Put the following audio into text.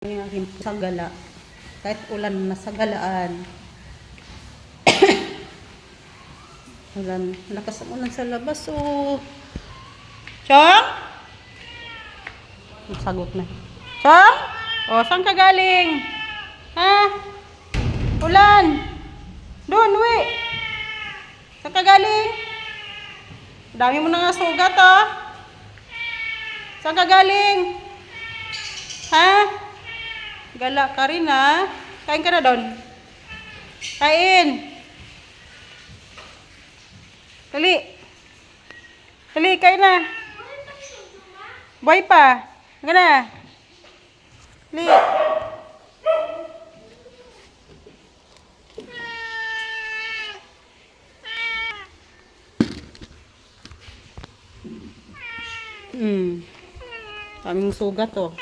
Yung aking sagala. Kahit ulan na sagalaan. Ulan. Lakas ang ulan sa labas. Oh. Chong? Sagot na. Chong? O, saan ka galing? Ha? Ulan. Doon, uwi. Saan ka galing? Dami mo na nga sugat, oh. Saan ka galing? Ha? Gala ka rin, ha? Kain ka na doon. Kain. Dali. Dali, kain na. Buhay pa. Hanga na. Dali. Daming sugat, oh.